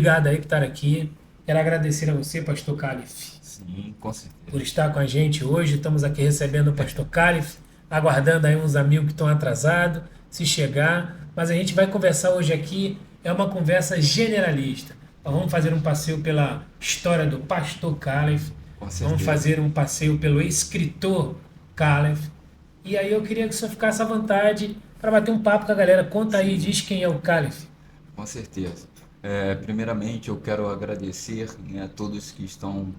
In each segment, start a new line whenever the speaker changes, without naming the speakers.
obrigado aí por estar aqui. Quero agradecer a você, Pastor Calif,
Sim, com
por
certeza.
estar com a gente hoje. Estamos aqui recebendo o Pastor Calif, aguardando aí uns amigos que estão atrasados, se chegar. Mas a gente vai conversar hoje aqui, é uma conversa generalista. Nós vamos fazer um passeio pela história do Pastor Calif,
Com
vamos
certeza.
fazer um passeio pelo escritor Calif. E aí eu queria que o senhor ficasse à vontade para bater um papo com a galera. Conta aí,
Sim,
diz quem é o Calif.
com certeza. Primeiramente, eu quero agradecer, né, a todos que estão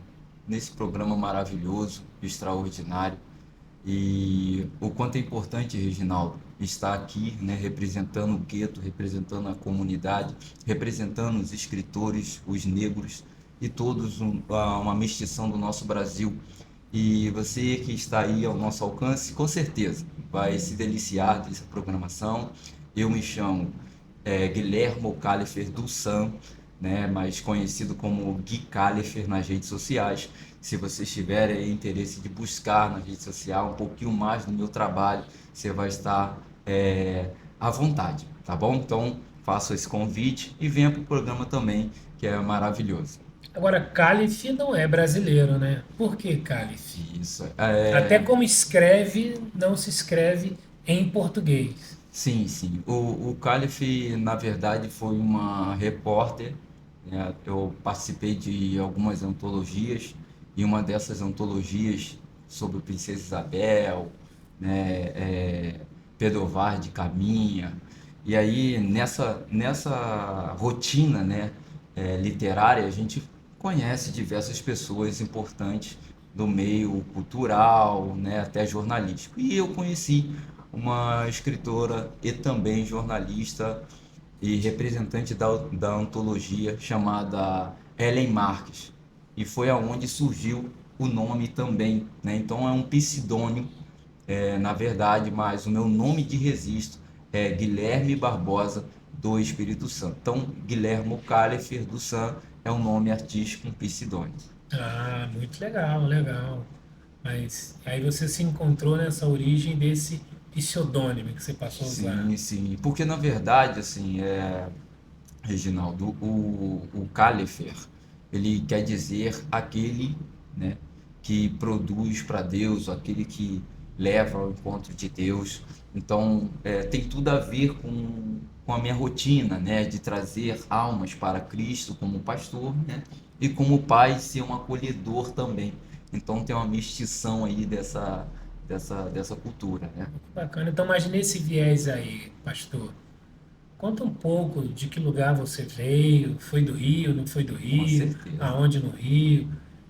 nesse programa maravilhoso, extraordinário. E o quanto é importante, Reginaldo, estar aqui, né, representando o gueto, representando a comunidade, representando os escritores, os negros e todos uma mestiçação do nosso Brasil. E você que está aí ao nosso alcance, com certeza vai se deliciar dessa programação. Eu me chamo Guilhermo Califer do Sam, né, mais conhecido como Gui Califer nas redes sociais. Se vocês tiverem interesse de buscar na rede social um pouquinho mais do meu trabalho, você vai estar à vontade, tá bom? Então faço esse convite e venha para o programa também, que é maravilhoso.
Agora, Calif não é brasileiro, né? Por que Calif?
Isso.
Até como escreve, não se escreve em português.
Sim, sim. O Calif, na verdade, foi uma repórter, né? Eu participei de algumas antologias, e uma dessas antologias sobre Princesa Isabel, né? Pedrovar de Caminha. E aí, nessa rotina, né? Literária, a gente conhece diversas pessoas importantes do meio cultural, né? Até jornalístico. E eu conheci uma escritora e também jornalista e representante da antologia chamada Ellen Marques. E foi aonde surgiu o nome também, né? Então é um pseudônimo, na verdade, mas o meu nome de registro é Guilherme Barbosa do Espírito Santo. Então, Guilhermo Califer do San é um nome artístico, um pseudônimo.
Ah, muito legal, legal. Mas aí você se encontrou nessa origem desse pseudônimo que você passou a usar.
Sim, sim. Porque na verdade, assim, Reginaldo, o Califer, ele quer dizer aquele, né, que produz para Deus, aquele que leva ao encontro de Deus. Então, tem tudo a ver com a minha rotina, né, de trazer almas para Cristo como pastor, né, e como pai ser um acolhedor também. Então, tem uma mestição aí dessa cultura, né?
Bacana. Então, imagine esse viés aí, pastor. Conta um pouco de que lugar você veio, foi do Rio, não foi do
Com
Rio,
certeza.
aonde no Rio.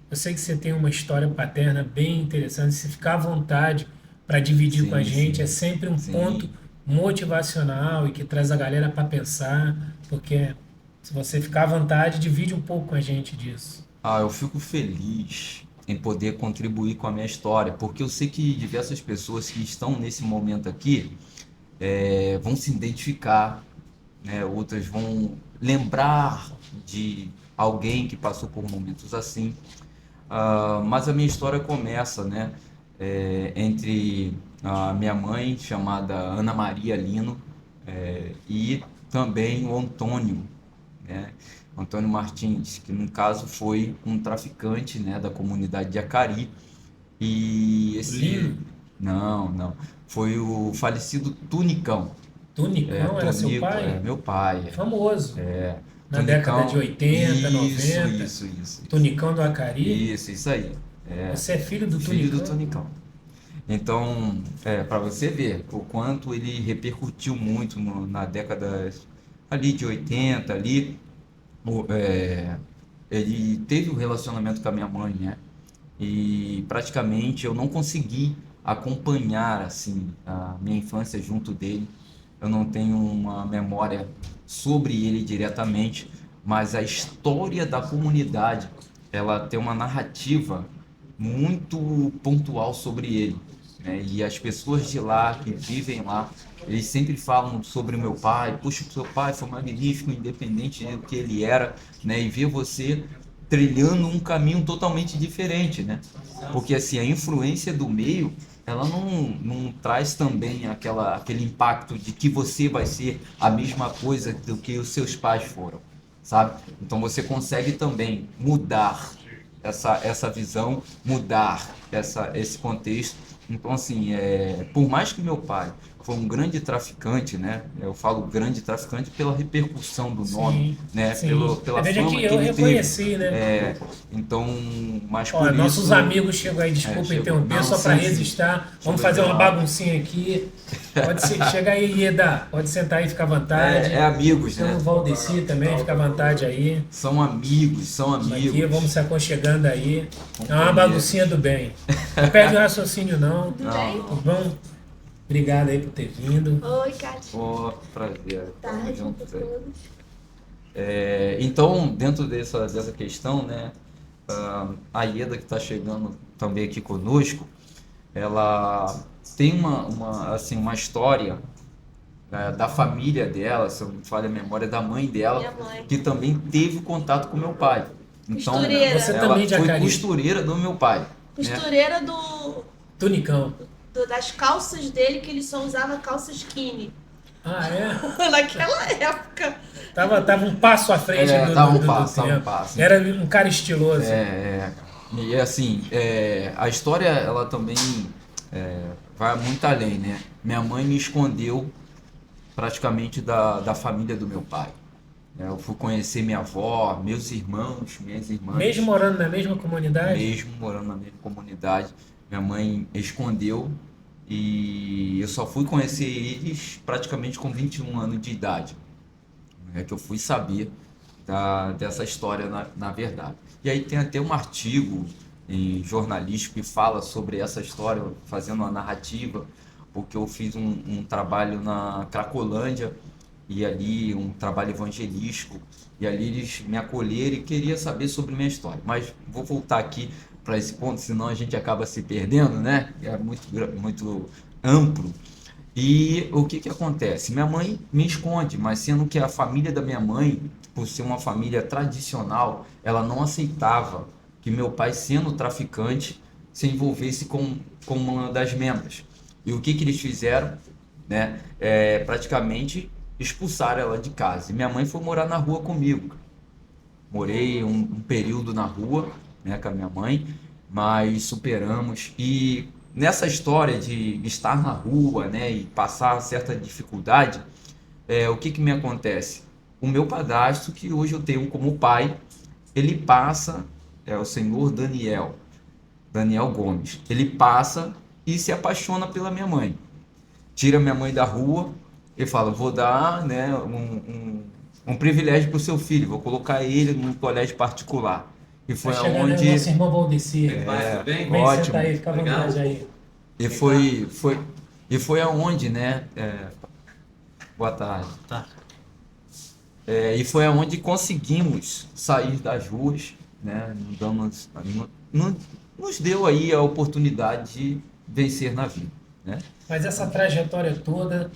Eu sei que você tem uma história paterna bem interessante. Se ficar à vontade para dividir com a
Sim,
gente, é
sim,
sempre um ponto
sim.
motivacional e que traz a galera para pensar, porque se você ficar à vontade, divide um pouco com a gente disso.
Ah, eu fico feliz em poder contribuir com a minha história, porque eu sei que diversas pessoas que estão nesse momento aqui vão se identificar, né? Outras vão lembrar de alguém que passou por momentos assim. Mas a minha história começa, né, entre a minha mãe, chamada Ana Maria Lino, e também o Antônio, né? Antônio Martins, que no caso foi um traficante, né, da comunidade de Acari. E
O
esse.
Lino,
Não, não. Foi o falecido Tunicão.
Tunicão era seu
Tonico,
pai?
meu pai.
Famoso. Na década de
Tunicão.
80,
Isso,
90.
isso, isso, isso.
Tunicão do Acari.
Isso aí. É,
Você é filho do
filho do
Tunicão?
Tonicão. Então, para você ver o quanto ele repercutiu muito na década ali de 80 ali, o- é, ele teve um relacionamento com a minha mãe, né? E praticamente eu não consegui acompanhar assim a minha infância junto dele. Eu não tenho uma memória sobre ele diretamente, mas a história da comunidade, ela tem uma narrativa muito pontual sobre ele, né? E as pessoas de lá que vivem lá, eles sempre falam sobre o meu pai. Puxa, o seu pai foi magnífico, independente do que ele era, né? E ver você trilhando um caminho totalmente diferente, né? Porque assim, a influência do meio, ela não traz também aquele impacto de que você vai ser a mesma coisa do que os seus pais foram, sabe? Então você consegue também mudar essa visão, mudar esse contexto. Então, assim, por mais que meu pai foi um grande traficante, né? Eu falo grande traficante pela repercussão do nome,
Sim,
né?
sim.
Pela
Veja
fama
que
que
eu
ele teve.
reconheci, né?
É, então, mas
Ó,
por
nossos
isso.
amigos chegam aí, desculpa
Chegou.
interromper,
Não,
só para
sim, sim.
registrar.
Deixa eu
Vamos fazer
beber
uma
uma água.
baguncinha aqui. Pode ser, chega aí, Ieda. Pode sentar aí, fica à vontade.
Amigos,
Chama
né?
o Valdeci também, fica à vontade aí.
São amigos, são
Vamos aqui, vamos
amigos.
se aconchegando aí. É uma
Companheiros.
baguncinha do bem. Não perde o raciocínio, não.
Tudo bem?
Tudo bom? Obrigado aí por ter vindo.
Oi, Kátia.
Oh, prazer. Tamo
Tarde
junto,
para
Zé.
todos.
Então, dentro dessa questão, né, a Ieda que está chegando também aqui conosco, ela tem uma história, da família dela, se eu não me falha a memória, da mãe dela,
Minha mãe.
que também teve contato com meu pai. Então,
Costureira.
Você
ela
também,
foi
Jacari?
costureira do meu pai, né?
Costureira
Tunicão.
das calças dele, que ele só usava calça skinny.
Ah, é?
Naquela época.
Tava um passo à frente
Tava um
do
passo, tava um
tempo.
passo.
Era um cara estiloso.
E assim, a história ela também vai muito além, né? Minha mãe me escondeu praticamente da família do meu pai. Eu fui conhecer minha avó, meus irmãos, minhas irmãs,
Mesmo morando na mesma comunidade?
mesmo morando na mesma comunidade. Minha mãe escondeu e eu só fui conhecer eles praticamente com 21 anos de idade. É que eu fui saber dessa história na verdade. E aí tem até um artigo em jornalístico que fala sobre essa história, fazendo uma narrativa, porque eu fiz um trabalho na Cracolândia, e ali um trabalho evangelístico, e ali eles me acolheram e queria saber sobre minha história. Mas vou voltar aqui para esse ponto, senão a gente acaba se perdendo, né? É muito amplo. E o que acontece? Minha mãe me esconde, mas sendo que a família da minha mãe, por ser uma família tradicional, ela não aceitava que meu pai, sendo traficante, se envolvesse com uma das membros. E o que eles fizeram? Né? Praticamente expulsaram ela de casa. E minha mãe foi morar na rua comigo. Morei um período na rua, né, com a minha mãe, mas superamos. E nessa história de estar na rua, né, e passar certa dificuldade, o que me acontece? O meu padrasto, que hoje eu tenho como pai, ele passa, o senhor Daniel Gomes, ele passa e se apaixona pela minha mãe. Tira minha mãe da rua e fala, vou dar, né, um privilégio para o seu filho, vou colocar ele num colégio particular. E foi
Tá chegando
aonde...
aí o nosso irmão Valdeci.
bem,
Vem,
ótimo.
senta aí, fica à vontade aí.
E foi aonde, né? Boa tarde.
Tá.
E foi aonde conseguimos sair das ruas, né? Nos deu aí a oportunidade de vencer na vida, né?
Mas essa trajetória toda,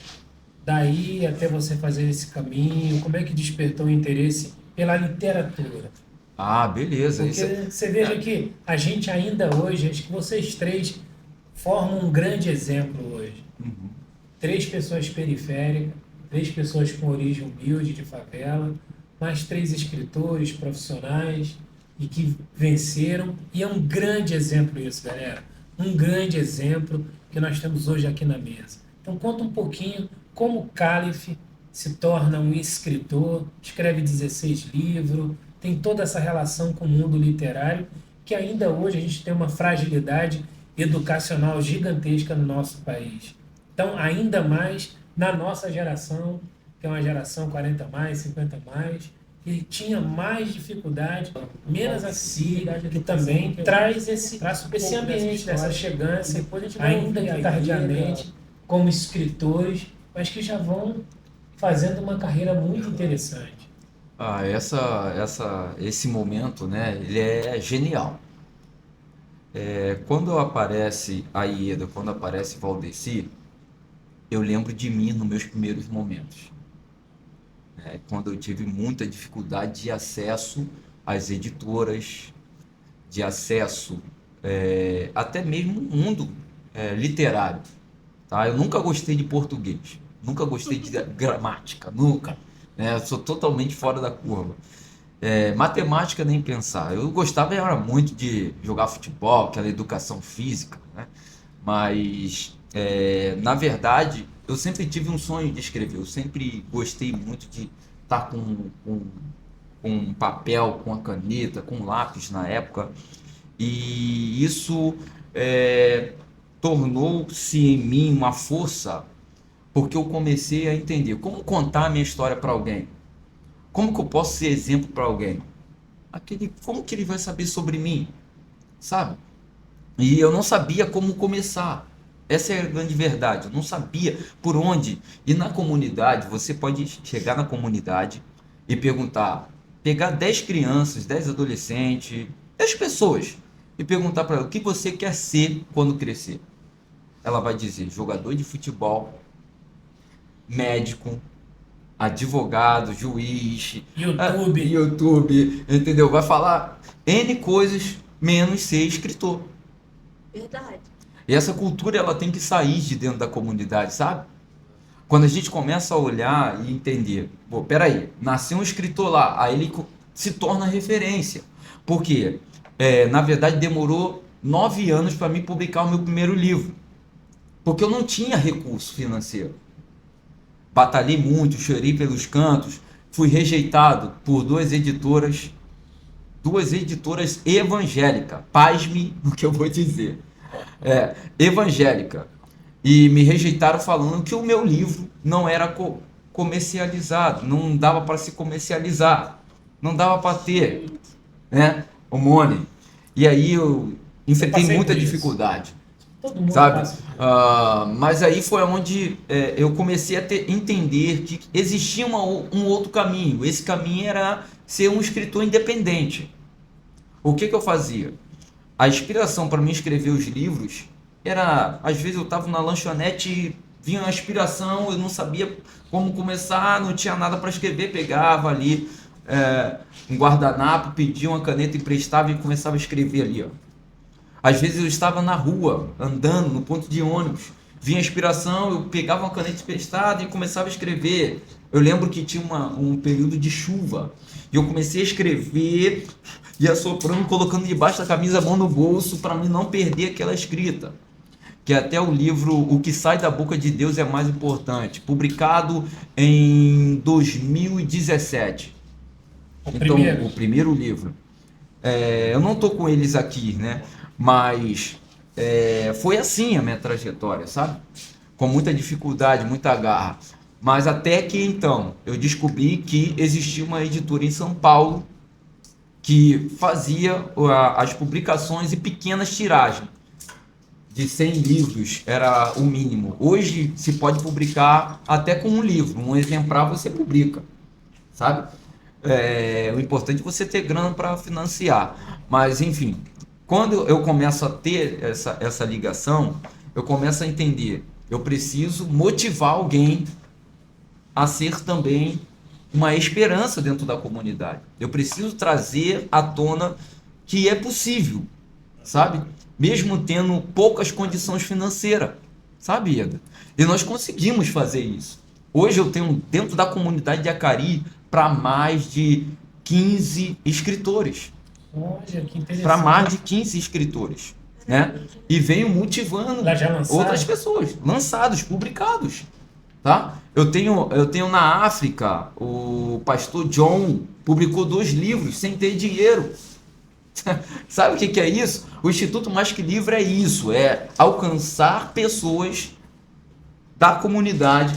daí até você fazer esse caminho, como é que despertou o interesse pela literatura?
Ah, beleza.
Porque você veja que a gente ainda hoje, acho que vocês três formam um grande exemplo hoje.
Uhum.
3 pessoas periféricas, 3 pessoas com origem humilde de favela, mais 3 escritores profissionais e que venceram. E é um grande exemplo isso, galera. Um grande exemplo que nós temos hoje aqui na mesa. Então conta um pouquinho como o Cálife se torna um escritor, escreve 16 livros, tem toda essa relação com o mundo literário, que ainda hoje a gente tem uma fragilidade educacional gigantesca no nosso país. Então, ainda mais na nossa geração, que é uma geração 40 mais, 50 mais, que tinha mais dificuldade, menos acessibilidade, que também traz esse ambiente dessa chegança, ainda que tardiamente, como escritores, mas que já vão fazendo uma carreira muito interessante.
Esse momento, né, ele é genial. Quando aparece a Ieda, quando aparece Valdeci, eu lembro de mim nos meus primeiros momentos. Quando eu tive muita dificuldade de acesso às editoras, de acesso até mesmo ao mundo literário. Tá? Eu nunca gostei de português, nunca gostei de gramática, nunca. né? Eu sou totalmente fora da curva. Matemática nem pensar. Eu gostava era muito de jogar futebol, aquela educação física, né? Mas, na verdade, eu sempre tive um sonho de escrever. Eu sempre gostei muito de estar com um papel, com a caneta, com um lápis na época. E isso tornou-se em mim uma força, porque eu comecei a entender como contar a minha história para alguém. Como que eu posso ser exemplo para alguém? Como que ele vai saber sobre mim? Sabe? E eu não sabia como começar. Essa é a grande verdade. Eu não sabia por onde. E na comunidade, você pode chegar na comunidade e perguntar, pegar 10 crianças, 10 adolescentes, 10 pessoas e perguntar para ela o que você quer ser quando crescer. Ela vai dizer jogador de futebol, médico, advogado, juiz, YouTube, entendeu? Vai falar N coisas menos ser escritor.
Verdade.
E essa cultura ela tem que sair de dentro da comunidade, sabe? Quando a gente começa a olhar e entender, pô, peraí, nasceu um escritor lá, aí ele se torna referência. Por quê? Na verdade, demorou 9 anos para mim publicar o meu primeiro livro, porque eu não tinha recurso financeiro. Batalhei muito, chorei pelos cantos, fui rejeitado por duas editoras evangélicas. Pasme no que eu vou dizer. Evangélica. E me rejeitaram falando que o meu livro não era comercializado, não dava para se comercializar, não dava para ter, né, o money. E aí eu enfrentei muita dificuldade.
Todo mundo
Sabe?
passa.
Mas aí foi onde eu comecei a entender que existia um outro caminho. Esse caminho era ser um escritor independente. O que eu fazia? A inspiração para mim escrever os livros era, às vezes eu estava na lanchonete, vinha uma inspiração, eu não sabia como começar, não tinha nada para escrever, pegava ali um guardanapo, pedia uma caneta emprestável e começava a escrever ali, ó. Às vezes eu estava na rua, andando no ponto de ônibus, vinha a inspiração, eu pegava uma caneta emprestada e começava a escrever. Eu lembro que tinha um período de chuva e eu comecei a escrever, ia soprando, colocando debaixo da camisa a mão no bolso para mim não perder aquela escrita. Que até o livro O que sai da boca de Deus é mais importante, publicado em 2017. O primeiro livro. Eu não estou com eles aqui, né? Mas foi assim a minha trajetória, sabe? Com muita dificuldade, muita garra. Mas até que então eu descobri que existia uma editora em São Paulo que fazia as publicações em pequenas tiragens. De 100 livros era o mínimo. Hoje se pode publicar até com um livro, um exemplar você publica, sabe? O importante é você ter grana para financiar. Mas enfim, quando eu começo a ter essa ligação, eu começo a entender, eu preciso motivar alguém a ser também uma esperança dentro da comunidade. Eu preciso trazer à tona que é possível, sabe? Mesmo tendo poucas condições financeiras, sabe, Eda? E nós conseguimos fazer isso. Hoje eu tenho dentro da comunidade de Acari para mais de 15 escritores.
Olha, que interessante.
Para mais de 15 escritores, né? E venho motivando outras pessoas, lançados, publicados, tá? Eu tenho na África, o pastor John publicou 2 livros sem ter dinheiro. Sabe o que é isso? O Instituto Mais Que Livre é isso, é alcançar pessoas da comunidade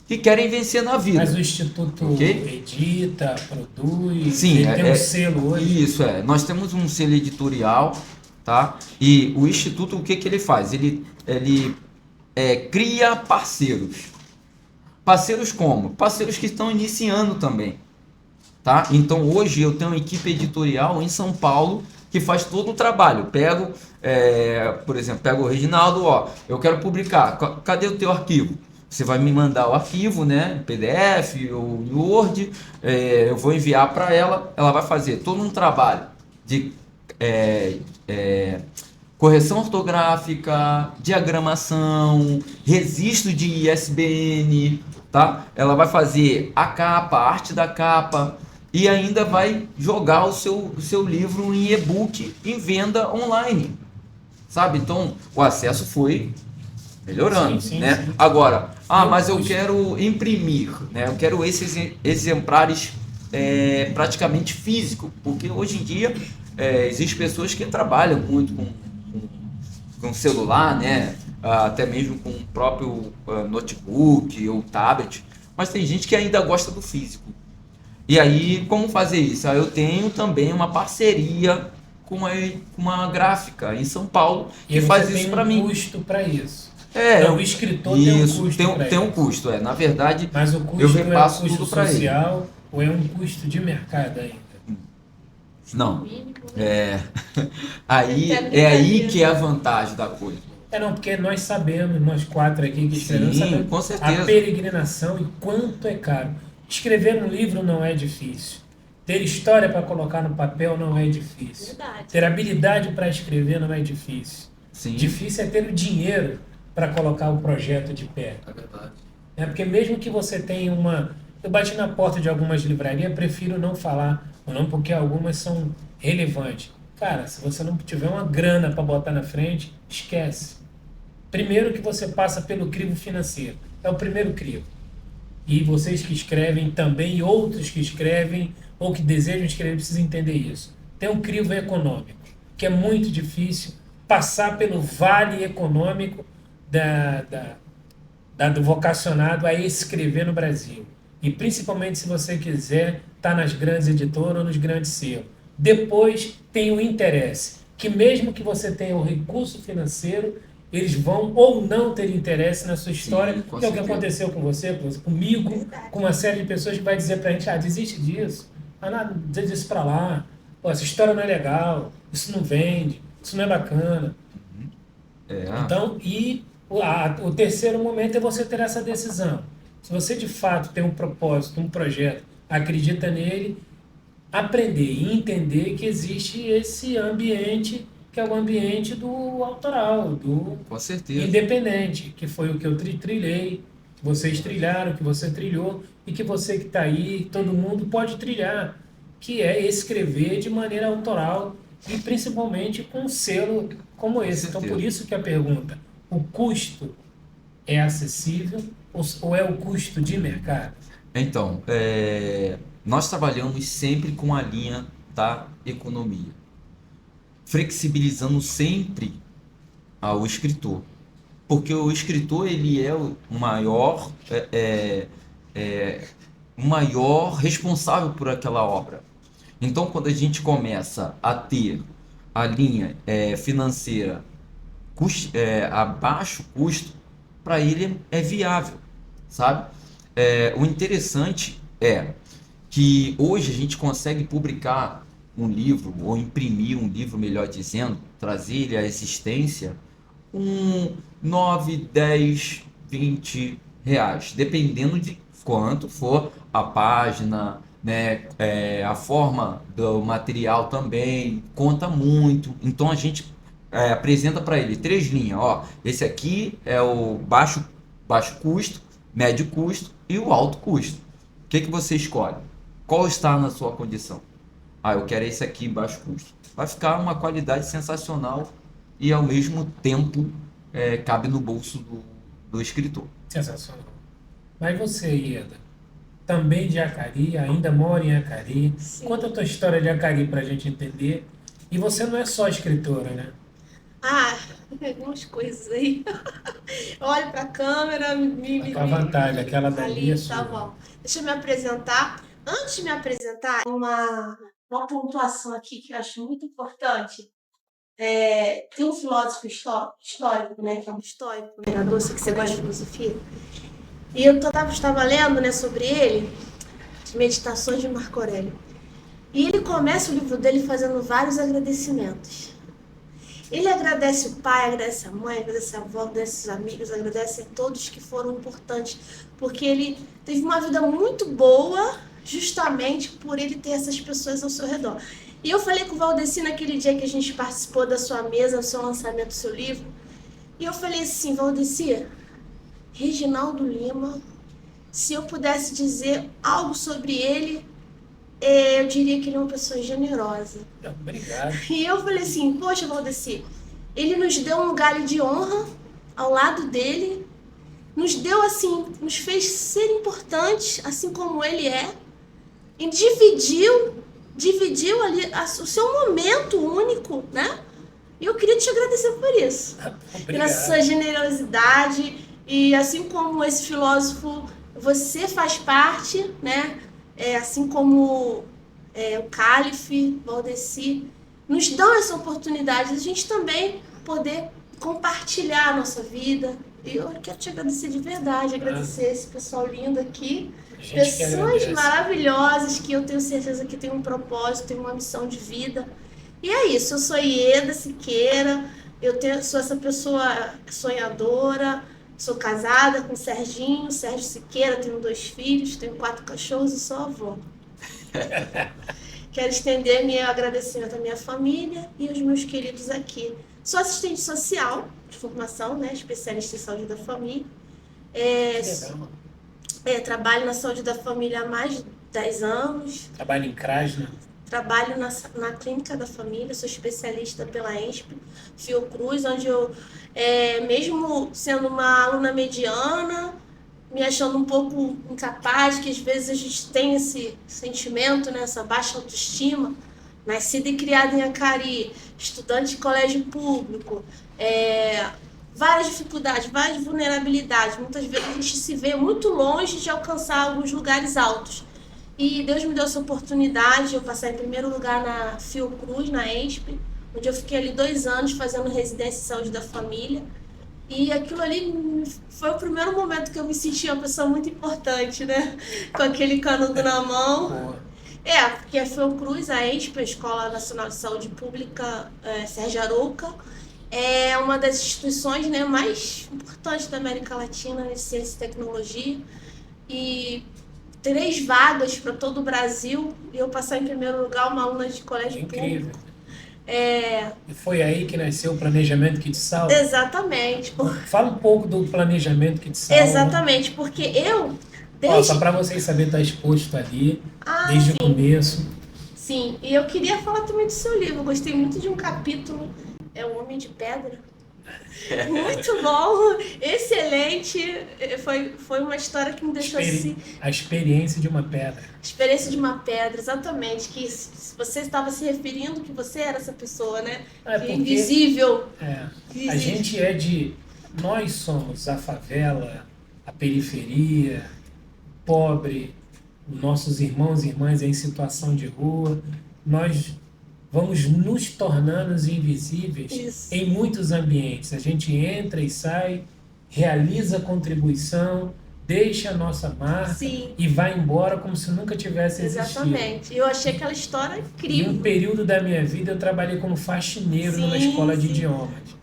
que querem vencer na vida.
Mas o Instituto edita, produz,
sim,
tem um selo hoje.
Isso, nós temos um selo editorial, tá? E o Instituto, o que ele faz? Ele cria parceiros. Parceiros como? Parceiros que estão iniciando também. Tá? Então hoje eu tenho uma equipe editorial em São Paulo que faz todo o trabalho. Pego, por exemplo, pego o Reginaldo, eu quero publicar, cadê o teu arquivo? Você vai me mandar o arquivo, né, PDF ou Word, eu vou enviar para ela, ela vai fazer todo um trabalho de correção ortográfica, diagramação, registro de ISBN, tá? Ela vai fazer a capa, a arte da capa e ainda vai jogar o seu livro em e-book em venda online, sabe? Então, o acesso foi melhorando,
Sim, sim,
né?
sim.
Agora,
Tem
mas eu
custo.
quero imprimir, né? Eu quero esses exemplares praticamente físico, porque hoje em dia existem pessoas que trabalham muito com celular, né? Até mesmo com o próprio notebook ou tablet, mas tem gente que ainda gosta do físico. E aí, como fazer isso? Eu tenho também uma parceria com uma gráfica em São Paulo
E
que
aí você
faz isso
tem
para
um
mim.
custo para isso.
É,
Não, o escritor tem um
isso,
custo para
tem um
isso.
custo. Na verdade,
Mas o
eu
custo é um
repasso
custo
tudo para ele.
social ou é um custo de mercado ainda?
Não,
Mínimo, né?
aí
Até
é aí
brincadeira.
que é a vantagem da coisa.
Não, porque nós sabemos, nós quatro aqui que escrevemos,
Sim,
sabemos
com
a
certeza.
peregrinação e quanto é caro. Escrever um livro não é difícil. Ter história para colocar no papel não é difícil.
Verdade.
Ter habilidade para escrever não é difícil.
Sim.
Difícil é ter o dinheiro para colocar o projeto de pé.
É verdade.
Porque mesmo que você tenha uma... Eu bati na porta de algumas livrarias, prefiro não falar o nome porque algumas são relevantes. Cara, se você não tiver uma grana para botar na frente, esquece. Primeiro que você passa pelo crivo financeiro. É o primeiro crivo. E vocês que escrevem também, e outros que escrevem ou que desejam escrever, precisam entender isso. Tem um crivo econômico, que é muito difícil passar pelo vale econômico do vocacionado a escrever no Brasil. E principalmente se você quiser estar nas grandes editoras ou nos grandes selos. Depois tem o interesse, que mesmo que você tenha o recurso financeiro, eles vão ou não ter interesse na sua história,
Sim, com
que é o que
certeza.
aconteceu com você, comigo,
Verdade.
com uma série de pessoas que vai dizer pra gente, desiste disso, desiste disso pra lá, pô, essa história não é legal, isso não vende, isso não é bacana. Então, o terceiro momento é você ter essa decisão. Se você de fato tem um propósito, um projeto, acredita nele, aprender e entender que existe esse ambiente que é o ambiente do autoral, do
Com certeza.
independente, que foi o que eu trilhei, que vocês trilharam, que você trilhou e que você que está aí, todo mundo pode trilhar, que é escrever de maneira autoral e principalmente com um selo como esse. Então, por isso que a pergunta, o custo é acessível ou é o custo de mercado?
Então, nós trabalhamos sempre com a linha da economia, flexibilizando sempre ao escritor, porque o escritor ele é o maior, o maior responsável por aquela obra. Então, quando a gente começa a ter a linha financeira a baixo custo, para ele é viável, sabe? O interessante é que hoje a gente consegue publicar um livro, ou imprimir um livro, melhor dizendo, trazer ele à existência com 9, 10, 20 reais, dependendo de quanto for a página, né? A forma do material também conta muito. Então a gente apresenta para ele 3 linhas. Ó, esse aqui é o baixo custo, médio custo e o alto custo. O que você escolhe? Qual está na sua condição? Eu quero esse aqui baixo custo. Vai ficar uma qualidade sensacional e ao mesmo tempo cabe no bolso do escritor.
Sensacional. Mas você, Ieda, também de Acari, ainda mora em Acari.
Sim.
Conta a tua história de Acari pra gente entender. E você não é só escritora, né?
Algumas coisas aí. Olha pra câmera,
Fica à vontade, aquela dali é sua.
Tá bom. Deixa eu me apresentar. Antes de me apresentar, uma pontuação aqui que eu acho muito importante. Tem um filósofo histórico, né? Que é um estoico, pensador, sei que você gosta de filosofia. E eu estava lendo, né, sobre ele, as Meditações de Marco Aurélio. E ele começa o livro dele fazendo vários agradecimentos. Ele agradece o pai, agradece a mãe, agradece a avó, agradece os amigos, agradece a todos que foram importantes, porque ele teve uma vida muito boa justamente por ele ter essas pessoas ao seu redor. E eu falei com o Valdeci naquele dia que a gente participou da sua mesa, do seu lançamento do seu livro, e eu falei assim, Valdeci, Reginaldo Lima se eu pudesse dizer algo sobre ele, eu diria que ele é uma pessoa generosa.
Obrigado.
E eu falei assim, poxa, Valdeci, ele nos deu um lugar de honra ao lado dele, nos deu assim, nos fez ser importantes, assim como ele é, e dividiu ali o seu momento único, né? E eu queria te agradecer por isso. Pela sua generosidade, e assim como esse filósofo, você faz parte, né? Assim como o Cálife, Valdeci, nos dão essa oportunidade de a gente também poder compartilhar a nossa vida. E eu quero te agradecer de verdade, agradecer esse pessoal lindo aqui. Pessoas maravilhosas que eu tenho certeza que tem um propósito, tem uma missão de vida. E é isso, eu sou Ieda Siqueira, sou essa pessoa sonhadora, sou casada com o Sérgio Siqueira, tenho 2 filhos, tenho 4 cachorros e sou avó. Quero estender meu agradecimento à minha família e aos meus queridos aqui. Sou assistente social de formação, né, especialista em saúde da família. Trabalho na saúde da família há mais de 10 anos.
Trabalho em CRAS, né?
Trabalho na clínica da família, sou especialista pela ENSP, Fiocruz, onde eu, mesmo sendo uma aluna mediana, me achando um pouco incapaz, que às vezes a gente tem esse sentimento, né, essa baixa autoestima, nascida e criada em Acari, estudante de colégio público, várias dificuldades, várias vulnerabilidades. Muitas vezes a gente se vê muito longe de alcançar alguns lugares altos. E Deus me deu essa oportunidade de eu passar em primeiro lugar na Fiocruz, na ENSP, onde eu fiquei ali 2 anos fazendo residência em saúde da família. E aquilo ali foi o primeiro momento que eu me senti uma pessoa muito importante, né? Com aquele canudo na mão. Porque a Fiocruz, a ENSP, a Escola Nacional de Saúde Pública Sérgio Arouca, é uma das instituições, né, mais importantes da América Latina em ciência e tecnologia. E 3 vagas para todo o Brasil, e eu passar em primeiro lugar, uma aluna de colégio público.
E foi aí que nasceu o Planejamento que te salva?
Exatamente.
Fala um pouco do Planejamento que te salva.
Exatamente, porque eu...
Só para vocês saberem, tá exposto ali, desde o começo.
Sim, e eu queria falar também do seu livro, eu gostei muito de um capítulo, O Homem de Pedra. Muito bom, excelente, foi uma história que me deixou assim...
A experiência de uma pedra.
A experiência de uma pedra, exatamente, que você estava se referindo que você era essa pessoa, né? Invisível.
A gente nós somos a favela, a periferia, pobre, nossos irmãos e irmãs em situação de rua, nós vamos nos tornando invisíveis em muitos ambientes. A gente entra e sai, realiza contribuição, deixa a nossa marca e vai embora como se nunca tivesse existido.
Exatamente. Eu achei aquela história incrível.
Em um período da minha vida, eu trabalhei como faxineiro numa escola de idiomas.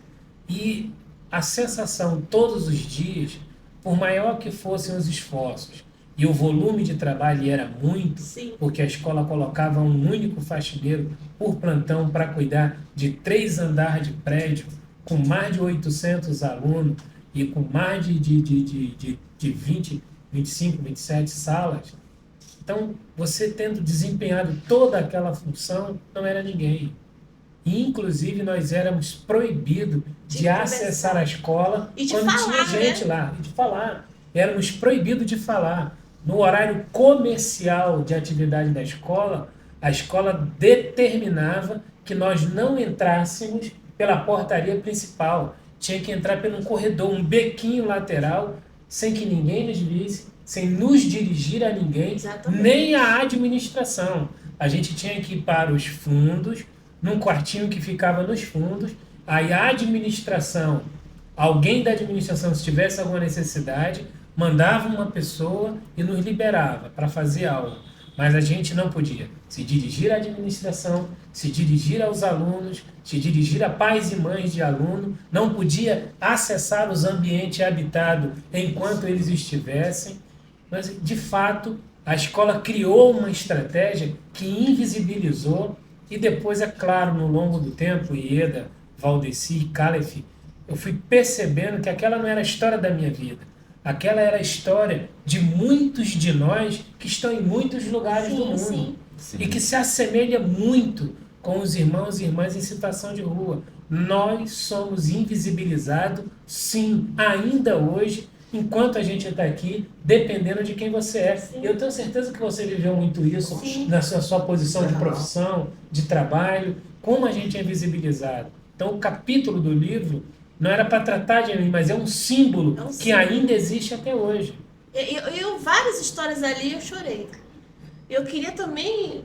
E a sensação todos os dias, por maior que fossem os esforços, e o volume de trabalho era muito, porque a escola colocava um único faxineiro por plantão para cuidar de 3 andares de prédio, com mais de 800 alunos e com mais de 20, 25, 27 salas. Então, você tendo desempenhado toda aquela função, não era ninguém. E, inclusive, nós éramos proibidos de acessar a escola quando tinha gente lá. E de falar. Éramos proibidos de falar. No horário comercial de atividade da escola, a escola determinava que nós não entrássemos pela portaria principal. Tinha que entrar pelo corredor, um bequinho lateral, sem que ninguém nos visse, sem nos dirigir a ninguém, nem a administração. A gente tinha que ir para os fundos, num quartinho que ficava nos fundos, aí a administração, alguém da administração, se tivesse alguma necessidade, mandava uma pessoa e nos liberava para fazer algo. Mas a gente não podia se dirigir à administração, se dirigir aos alunos, se dirigir a pais e mães de aluno, não podia acessar os ambientes habitados enquanto eles estivessem. Mas, de fato, a escola criou uma estratégia que invisibilizou e depois, é claro, no longo do tempo, Ieda, Valdeci e Cálife, eu fui percebendo que aquela não era a história da minha vida. Aquela era a história de muitos de nós que estão em muitos lugares do mundo.
Sim.
E que se assemelha muito com os irmãos e irmãs em situação de rua. Nós somos invisibilizados, sim, ainda hoje, enquanto a gente está aqui, dependendo de quem você é.
Sim.
Eu tenho certeza que você viveu muito isso
Sim.
na sua posição de profissão, de trabalho, como a gente é invisibilizado. Então, o capítulo do livro não era para tratar de mim, mas é um símbolo que ainda existe até hoje.
Várias histórias ali eu chorei. Eu queria também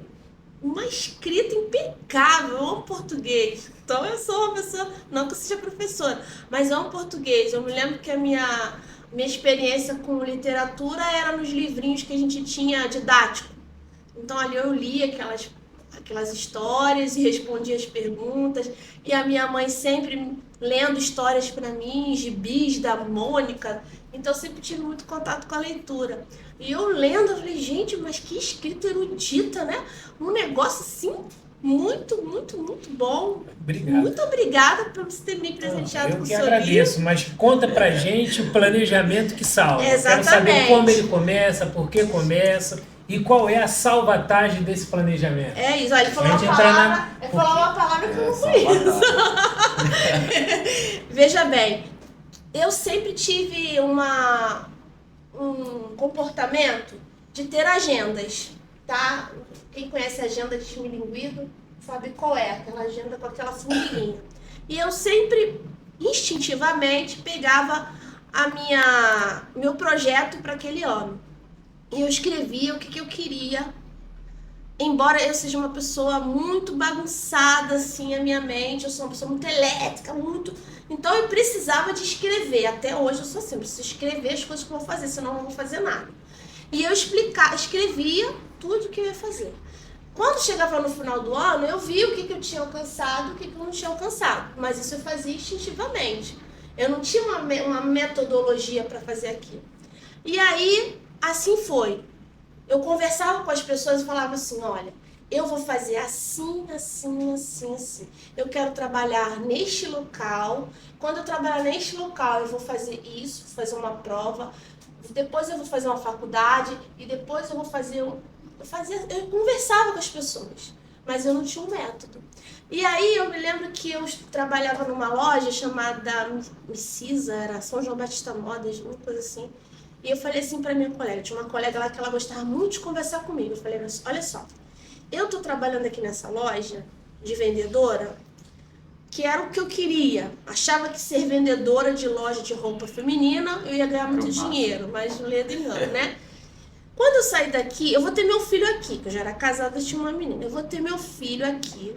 uma escrita impecável, eu amo português. Então eu sou uma pessoa, não que eu seja professora, mas eu amo português. Eu me lembro que a minha experiência com literatura era nos livrinhos que a gente tinha didático. Então ali eu lia aquelas histórias e respondia as perguntas. E a minha mãe sempre lendo histórias para mim, gibis da Mônica. Então eu sempre tive muito contato com a leitura. E eu lendo, eu falei, gente, mas que escrita erudita, né? Um negócio assim, muito, muito, muito bom.
Obrigado.
Muito obrigada por você ter me presenteado com o seu livro.
Eu que agradeço, mas conta pra gente o planejamento que salva.
Exatamente.
Quero saber como ele começa, por que começa e qual é a salvatagem desse planejamento.
É isso, olha, ele falou uma palavra que eu não conheço. Veja bem, eu sempre tive um comportamento de ter agendas, tá? Quem conhece a agenda de Schmilinguido sabe qual é, aquela agenda com aquela formiguinha. E eu sempre, instintivamente, pegava meu projeto para aquele ano. E eu escrevia o que eu queria. Embora eu seja uma pessoa muito bagunçada, assim, a minha mente, eu sou uma pessoa muito elétrica, muito... Então eu precisava de escrever. Até hoje eu sou assim, eu preciso escrever as coisas que eu vou fazer, senão eu não vou fazer nada. E eu escrevia tudo o que eu ia fazer. Quando chegava no final do ano, eu via o que eu tinha alcançado e o que eu não tinha alcançado. Mas isso eu fazia instintivamente. Eu não tinha uma metodologia para fazer aquilo. E aí, assim foi. Eu conversava com as pessoas e falava assim, olha, eu vou fazer assim, assim, assim, assim. Eu quero trabalhar neste local. Quando eu trabalhar neste local, eu vou fazer isso, vou fazer uma prova. Depois eu vou fazer uma faculdade e depois eu vou fazer... Eu conversava com as pessoas, mas eu não tinha um método. E aí eu me lembro que eu trabalhava numa loja chamada Micisa, era São João Batista Modas, uma coisa assim. E eu falei assim pra minha colega, tinha uma colega lá que ela gostava muito de conversar comigo. Eu falei, olha só, eu tô trabalhando aqui nessa loja de vendedora, que era o que eu queria. Achava que ser vendedora de loja de roupa feminina, eu ia ganhar muito dinheiro, mas não ia engano, né? Quando eu sair daqui, eu vou ter meu filho aqui, que eu já era casada e tinha uma menina. Eu vou ter meu filho aqui,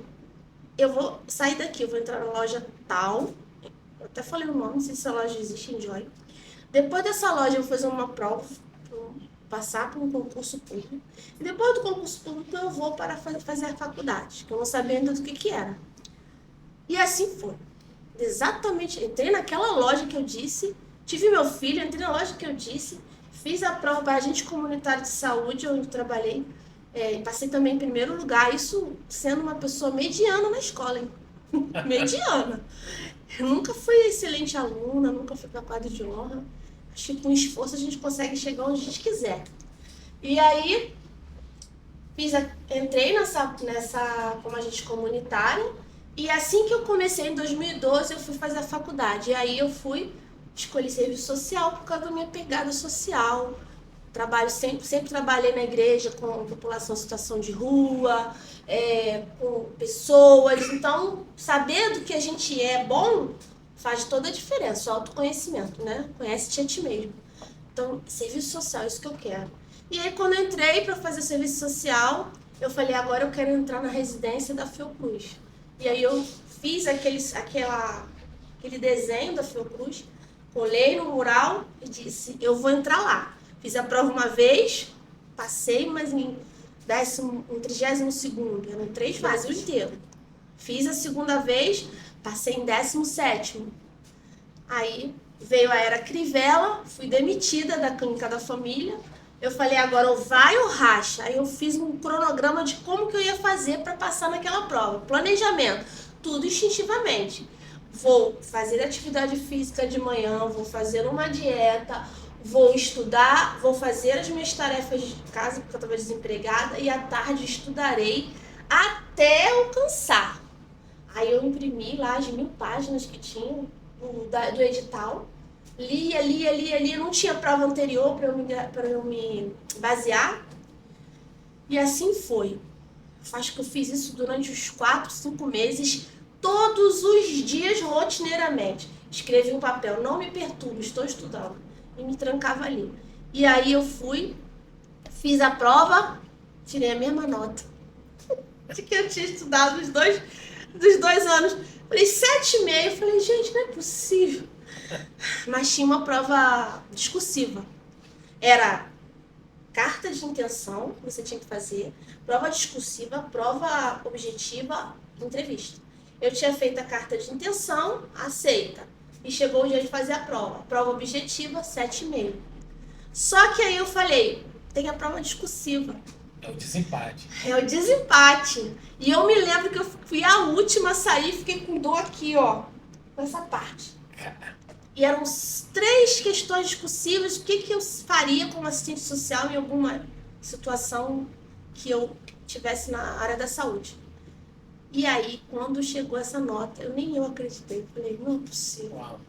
eu vou sair daqui, eu vou entrar na loja tal, eu até falei o nome, não sei se essa loja existe, Enjoy. Depois dessa loja eu vou fazer uma prova, passar por um concurso público. E depois do concurso público eu vou para fazer a faculdade, que eu não sabia ainda do que era. E assim foi. Exatamente, entrei naquela loja que eu disse, tive meu filho, entrei na loja que eu disse, fiz a prova para agente comunitário de saúde, onde eu trabalhei, passei também em primeiro lugar, isso sendo uma pessoa mediana na escola, hein? Mediana. Eu nunca fui excelente aluna, nunca fui para quadro de honra. Acho que com esforço a gente consegue chegar onde a gente quiser. E aí, entrei nessa como agente comunitária, e assim que eu comecei, em 2012, eu fui fazer a faculdade. E aí eu escolhi serviço social por causa da minha pegada social. Sempre trabalhei na igreja com população em situação de rua, com pessoas. Então, saber do que a gente é bom faz toda a diferença, o autoconhecimento, né? Conhece-te a ti mesmo. Então, serviço social, é isso que eu quero. E aí, quando eu entrei para fazer serviço social, eu falei, agora eu quero entrar na residência da Fiocruz. E aí eu fiz aquele desenho da Fiocruz, colei no mural e disse, eu vou entrar lá. Fiz a prova uma vez, passei, mas em 32º, eram 3 fases, o inteiro. Fiz a segunda vez, passei em 17º. Aí veio a era Crivella, fui demitida da clínica da família. Eu falei, agora ou vai ou racha. Aí eu fiz um cronograma de como que eu ia fazer para passar naquela prova. Planejamento, tudo instintivamente. Vou fazer atividade física de manhã, vou fazer uma dieta, vou estudar, vou fazer as minhas tarefas de casa, porque eu estava desempregada, e à tarde estudarei até eu cansar. Aí eu imprimi lá as 1000 páginas que tinha do edital, lia, não tinha prova anterior para eu me basear, e assim foi. Acho que eu fiz isso durante uns 4, 5 meses, todos os dias, rotineiramente. Escrevi um papel, não me perturbe, estou estudando. E me trancava ali. E aí eu fui, fiz a prova, tirei a mesma nota de que eu tinha estudado dos dois anos. Falei, 7,5. Falei, gente, não é possível. Mas tinha uma prova discursiva. Era carta de intenção que você tinha que fazer, prova discursiva, prova objetiva, entrevista. Eu tinha feito a carta de intenção, aceita. E chegou o dia de fazer a prova. Prova objetiva, 7,5. Só que aí eu falei, tem a prova discursiva.
É o desempate.
É o desempate. E eu me lembro que eu fui a última a sair, fiquei com dor aqui, ó, com essa parte. E eram 3 questões discursivas, o que eu faria como assistente social em alguma situação que eu tivesse na área da saúde. E aí, quando chegou essa nota, nem eu acreditei. Falei, não é possível.
Uau.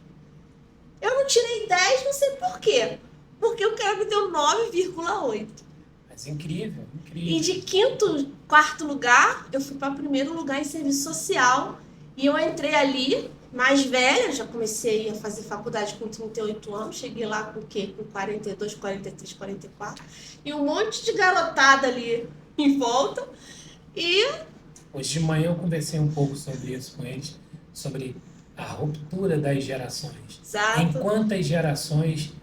Eu não tirei 10, não sei por quê. Porque o cara me deu 9,8.
Mas incrível,
E
incrível.
de 5º, 4º lugar, eu fui para 1º lugar em serviço social. E eu entrei ali, mais velha, já comecei a fazer faculdade com 38 anos. Cheguei lá com o quê? Com 42, 43, 44. E um monte de garotada ali em volta. E
Hoje de manhã eu conversei um pouco sobre isso com eles, sobre a ruptura das gerações. Em
exato.
quantas gerações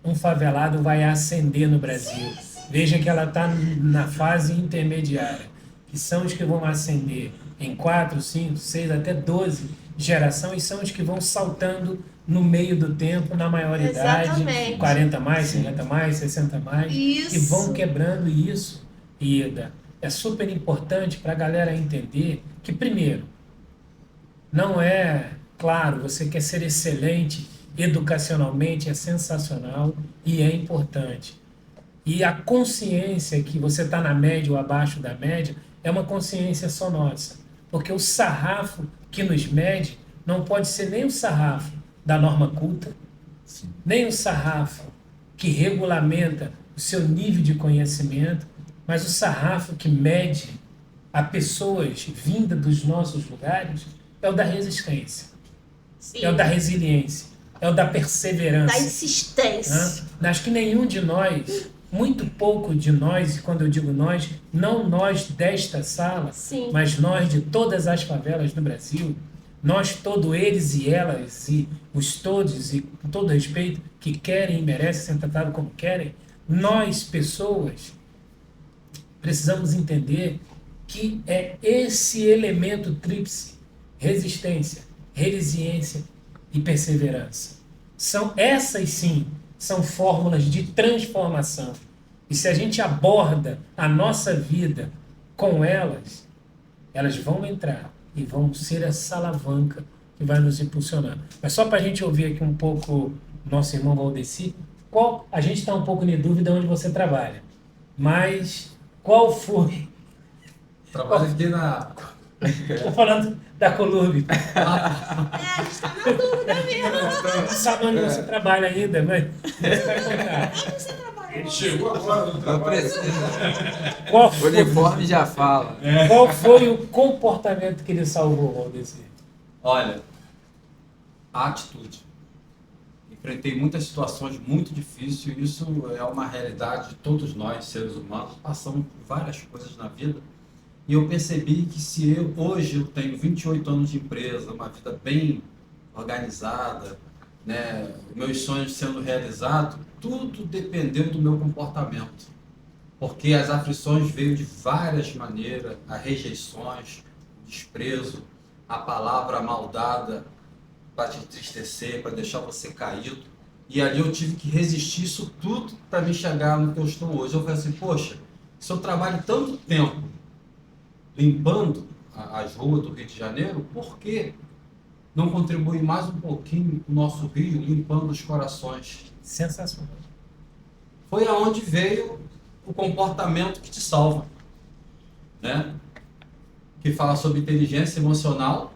um favelado vai ascender no Brasil? Veja que ela está na fase intermediária, que são os que vão ascender em 4, 5, 6, até 12 gerações, são os que vão saltando no meio do tempo, na maioridade,
Exatamente.
40 mais, 50 mais, 60 mais,
Isso.
e vão quebrando isso. Ida, é super importante para a galera entender que, primeiro, não é, claro, você quer ser excelente educacionalmente, é sensacional e é importante. E a consciência que você está na média ou abaixo da média é uma consciência só nossa. Porque o sarrafo que nos mede não pode ser nem o sarrafo da norma culta, nem o sarrafo que regulamenta o seu nível de conhecimento, mas o sarrafo que mede a pessoas vindas dos nossos lugares é o da resistência,
Sim.
é o da resiliência, é o da perseverança.
Da insistência.
Acho que nenhum de nós, muito pouco de nós, e quando eu digo nós, não nós desta sala,
Sim.
mas nós de todas as favelas do Brasil, nós todos eles e elas, e os todos, e com todo respeito, que querem e merecem ser tratados como querem, nós, pessoas, precisamos entender que é esse elemento tríplice, resistência, resiliência e perseverança. Essas sim, são fórmulas de transformação. E se a gente aborda a nossa vida com elas, elas vão entrar e vão ser essa alavanca que vai nos impulsionar. Mas só para a gente ouvir aqui um pouco nosso irmão Valdeci, a gente está um pouco em dúvida onde você trabalha, mas qual foi...
Trabalho aqui na...
Estou falando da Columbi.
A gente tá na dúvida mesmo.
Não sabe onde você trabalha ainda, mas você vai contar.
Onde você trabalha?
Ele chegou agora no
Não
trabalho.
precisa.
Qual
O
foi,
uniforme já fala.
qual foi o comportamento que ele salvou, Valdeci?
Olha, a atitude. Enfrentei muitas situações muito difíceis e isso é uma realidade de todos nós, seres humanos. Passamos por várias coisas na vida e eu percebi que se hoje eu tenho 28 anos de empresa, uma vida bem organizada, né, meus sonhos sendo realizados, tudo dependeu do meu comportamento. Porque as aflições veio de várias maneiras, as rejeições, o desprezo, a palavra maldada para te entristecer, para deixar você caído. E ali eu tive que resistir isso tudo para me chegar no que eu estou hoje. Eu falei assim, poxa, se eu trabalho tanto tempo limpando as ruas do Rio de Janeiro, por que não contribuir mais um pouquinho com o nosso Rio, limpando os corações?
Sensacional.
foi aonde veio o comportamento que te salva, né? Que fala sobre inteligência emocional,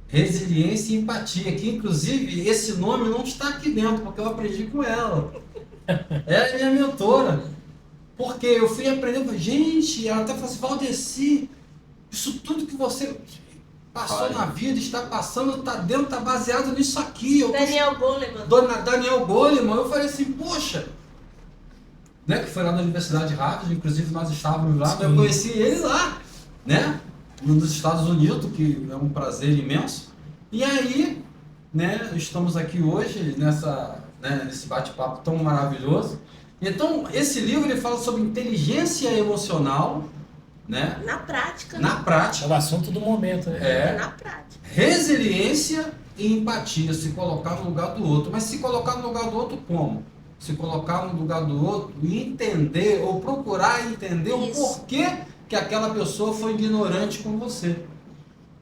resiliência e empatia, que inclusive esse nome não está aqui dentro, porque eu aprendi com ela. Ela é minha mentora. Porque eu fui aprendendo, gente, ela até falou assim, Valdeci, isso tudo que você passou na vida, está passando, está dentro, está baseado nisso aqui.
Daniel Goleman.
Daniel Goleman, eu falei assim, poxa, né, que foi lá na Universidade de Harvard, inclusive nós estávamos lá, eu conheci ele lá, né, nos Estados Unidos, que é um prazer imenso. E aí, né, estamos aqui hoje nesse bate-papo tão maravilhoso. Então, esse livro ele fala sobre inteligência emocional, né?
Na prática.
Na prática.
É o assunto do momento, né?
Na prática.
Resiliência e empatia, se colocar no lugar do outro. Mas se colocar no lugar do outro como? Se colocar no lugar do outro e entender, ou procurar entender o porquê que aquela pessoa foi ignorante com você.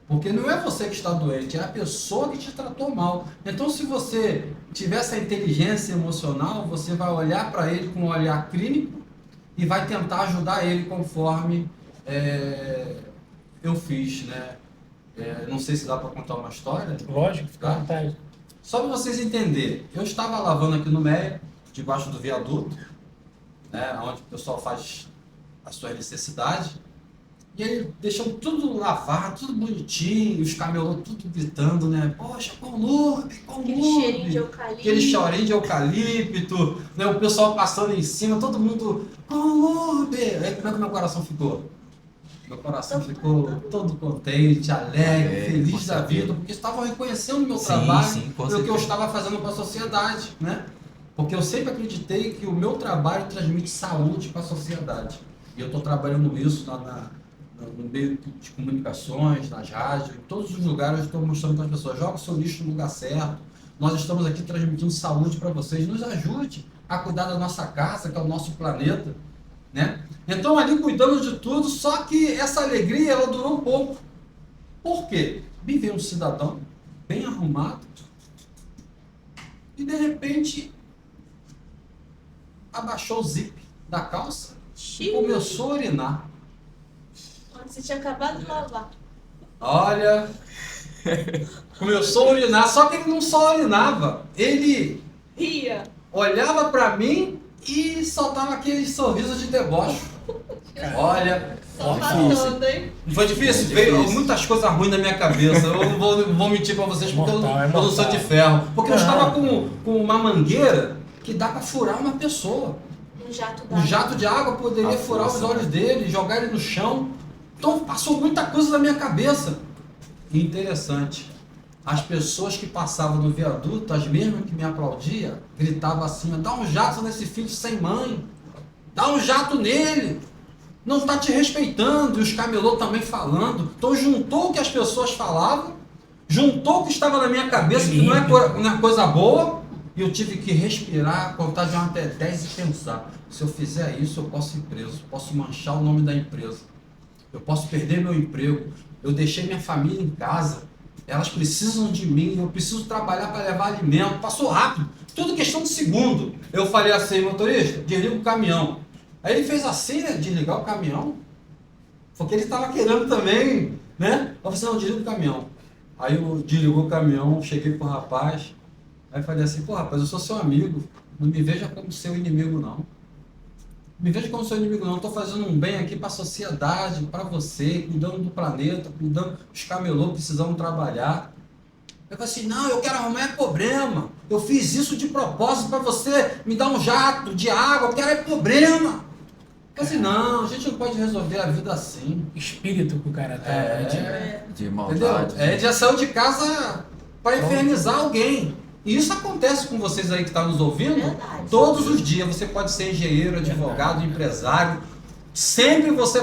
Porque não é você que está doente, é a pessoa que te tratou mal. Então, se você tiver essa inteligência emocional, você vai olhar para ele com um olhar clínico e vai tentar ajudar ele conforme eu fiz, né? Não sei se dá para contar uma história.
Lógico, fica à vontade.
Só para vocês entenderem, eu estava lavando aqui no Meia, debaixo do viaduto, né, onde o pessoal faz as suas necessidades. E aí deixam tudo lavado, tudo bonitinho, os camelôs tudo gritando, né? Poxa, qual nube, qual nube?
Aquele cheirinho de eucalipto.
Aquele chorinho de eucalipto, né? O pessoal passando em cima, todo mundo, qual nube? Aí como é que meu coração ficou? Meu coração ficou todo contente, alegre, feliz da vida, porque estavam reconhecendo o meu trabalho e o que eu estava fazendo para a sociedade, né? Porque eu sempre acreditei que o meu trabalho transmite saúde para a sociedade. E eu estou trabalhando isso no meio de comunicações, nas rádios, em todos os lugares eu estou mostrando para as pessoas, joga o seu lixo no lugar certo, nós estamos aqui transmitindo saúde para vocês, nos ajude a cuidar da nossa casa, que é o nosso planeta, né? Então ali cuidando de tudo, só que essa alegria ela durou pouco. Por quê? Me veio um cidadão bem arrumado e de repente abaixou o zip da calça e começou a urinar.
Você tinha acabado de lavar.
Olha, começou a urinar, só que ele não só urinava, ele
Ria.
olhava pra mim e soltava aquele sorriso de deboche. Olha,
Só passando, hein?
não foi difícil? Veio muitas coisas ruins na minha cabeça, eu não vou mentir pra vocês porque
Mortal,
eu não sou de ferro. Porque eu
Não.
estava com uma mangueira que dá pra furar uma pessoa.
Um jato
Um
d'água.
jato de água poderia furar os olhos dele, jogar ele no chão. Então passou muita coisa na minha cabeça. E interessante, as pessoas que passavam no viaduto, as mesmas que me aplaudiam, gritavam assim, dá um jato nesse filho sem mãe, dá um jato nele, não está te respeitando. E os camelô também falando. Então juntou o que as pessoas falavam, juntou o que estava na minha cabeça, que não é coisa boa, e eu tive que respirar, contar de 1 até 10 e pensar, se eu fizer isso eu posso ir preso, posso manchar o nome da empresa. Eu posso perder meu emprego, eu deixei minha família em casa, elas precisam de mim, eu preciso trabalhar para levar alimento. Passou rápido, tudo questão de segundo. Eu falei assim, motorista, desliga o caminhão. Aí ele fez assim, né, desligar o caminhão, porque ele estava querendo também, né? Eu falei assim, não, desliga o caminhão. Aí eu desligou o caminhão, cheguei pro rapaz, aí falei assim, pô rapaz, eu sou seu amigo, não me veja como seu inimigo não. Me veja como seu inimigo não, estou fazendo um bem aqui para a sociedade, para você, cuidando do planeta, cuidando dos camelô precisando trabalhar. Eu falei assim, não, eu quero arrumar problema, eu fiz isso de propósito para você me dar um jato de água, eu quero problema. Eu falei assim, não, a gente não pode resolver a vida assim.
Espírito que o cara tá.
De
Entendeu?
maldade.
Ele já saiu de casa para infernizar alguém. E isso acontece com vocês aí que estão nos ouvindo
Verdade.
todos os dias. Você pode ser engenheiro, advogado, empresário. Sempre você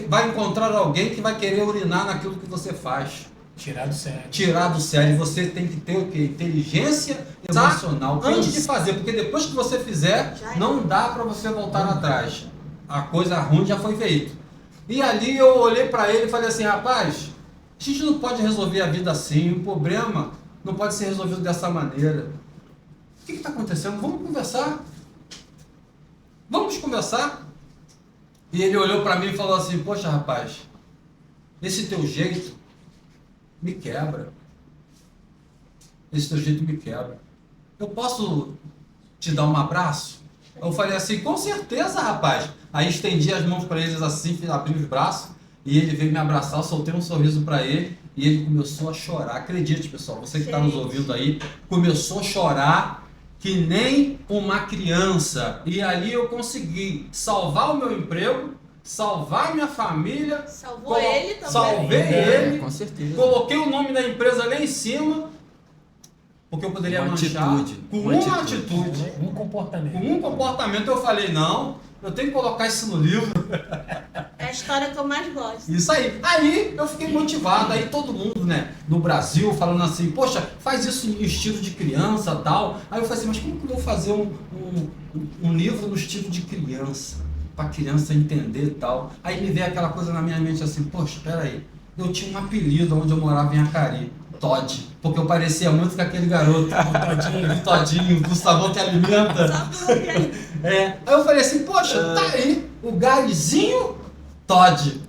vai encontrar alguém que vai querer urinar naquilo que você faz.
Tirar do sério.
Tirar do sério. Você tem que ter o quê? Inteligência emocional antes de fazer. Porque depois que você fizer, não dá para você voltar atrás. A coisa ruim já foi feita. E ali eu olhei para ele e falei assim, rapaz, a gente não pode resolver a vida assim. O problema não pode ser resolvido dessa maneira. O que está acontecendo? Vamos conversar. vamos conversar? E ele olhou para mim e falou assim, poxa rapaz, esse teu jeito me quebra. Esse teu jeito me quebra. Eu posso te dar um abraço? Eu falei assim, com certeza, rapaz. Aí estendi as mãos para eles assim, abri os braços, e ele veio me abraçar, eu soltei um sorriso para ele, e ele começou a chorar. Acredite, pessoal, você que está nos ouvindo aí, começou a chorar que nem uma criança. E ali eu consegui salvar o meu emprego, salvar minha família.
Salvou ele também.
Salvei ele.
Com certeza.
Coloquei o nome da empresa lá em cima, porque eu poderia
Uma
manchar
atitude.
com
Uma
uma
atitude.
atitude.
Um comportamento.
Com um comportamento eu falei, não, eu tenho que colocar isso no livro.
É a história que eu mais gosto.
Isso aí. Aí eu fiquei motivado, aí todo mundo, né, no Brasil falando assim, poxa, faz isso em estilo de criança e tal. Aí eu falei assim, mas como que eu vou fazer um livro no estilo de criança? Pra criança entender e tal. Aí me veio aquela coisa na minha mente assim, poxa, peraí, eu tinha um apelido onde eu morava em Acari, Todd, porque eu parecia muito com aquele garoto, o Todinho, do sabor que alimenta.
Sabor que alimenta.
Aí eu falei assim, poxa, tá aí, o Garizinho Todd.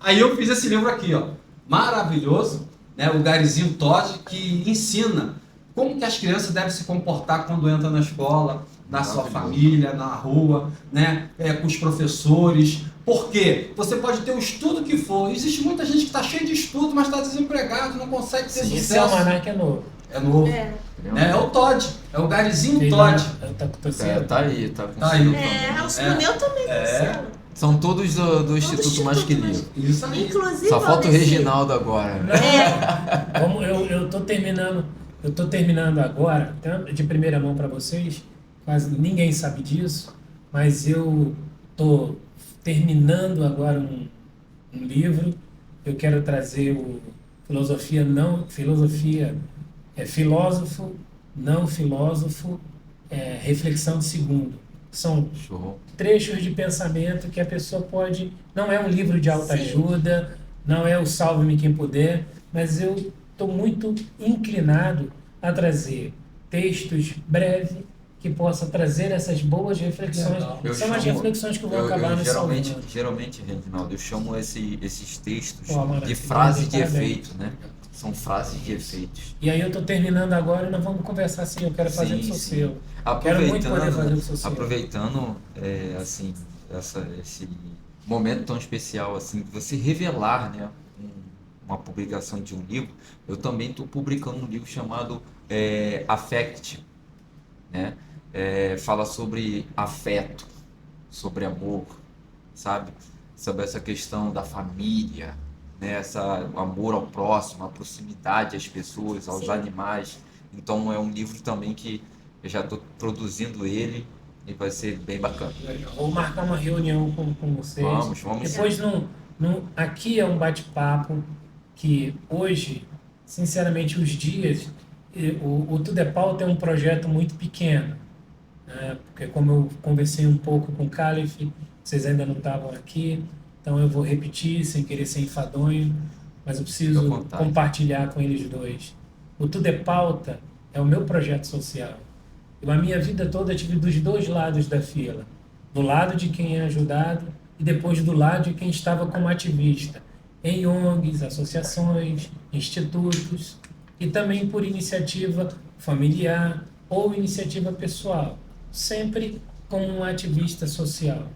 Aí eu fiz esse livro aqui, ó, maravilhoso, né? O Garizinho Todd, que ensina como que as crianças devem se comportar quando entram na escola, na sua família, na rua, né? Com os professores. Por quê? Você pode ter o estudo que for. Existe muita gente que está cheia de estudo, mas está desempregado, não consegue ter
Esse
sucesso.
almanac é novo.
É novo. É o Todd, é o Garizinho Todd.
Tá com torcida.
Tá aí, tá com
Tá aí.
O meu também funciona.
São todos do Instituto
Instituto
Mais Que Livro.
Isso aí.
Inclusive,
Só falta o
Valdeci,
Reginaldo agora. Né?
Como eu tô terminando agora, tanto de primeira mão para vocês, quase ninguém sabe disso, mas eu tô terminando agora um livro. Eu quero trazer o filósofo, não filósofo, reflexão de segundo. São
Show.
trechos de pensamento que a pessoa pode... Não é um livro de autoajuda, não é o Salve-me Quem Puder, mas eu estou muito inclinado a trazer textos breves que possa trazer essas boas reflexões.
Legal.
São as reflexões que vão acabar nos salvando.
Geralmente, Reginaldo, eu chamo esses textos
Pô, maravilha,
de frase de
parabéns.
efeito, né? São frases de efeitos.
E aí eu estou terminando agora e nós vamos conversar assim, eu quero fazer o
Sim,
seu. Quero muito poder fazer o seu.
Aproveitando assim, esse momento tão especial assim, de você revelar, né, uma publicação de um livro, eu também estou publicando um livro chamado Affect, né? Fala sobre afeto, sobre amor, sabe? Sobre essa questão da família, né? O amor ao próximo, a proximidade às pessoas, aos animais. Então é um livro também que eu já estou produzindo ele e vai ser bem bacana.
Vou marcar uma reunião com vocês.
Vamos.
Depois, aqui é um bate-papo que hoje, sinceramente, os dias, o Tudo é Pauta é um projeto muito pequeno, né? Porque como eu conversei um pouco com o Calif, vocês ainda não estavam aqui, então eu vou repetir sem querer ser enfadonho, mas eu preciso compartilhar com eles dois. O Tudo é Pauta é o meu projeto social. Eu, a minha vida toda, eu tive dos dois lados da fila. Do lado de quem é ajudado e depois do lado de quem estava como ativista. Em ONGs, associações, institutos e também por iniciativa familiar ou iniciativa pessoal. Sempre como um ativista social.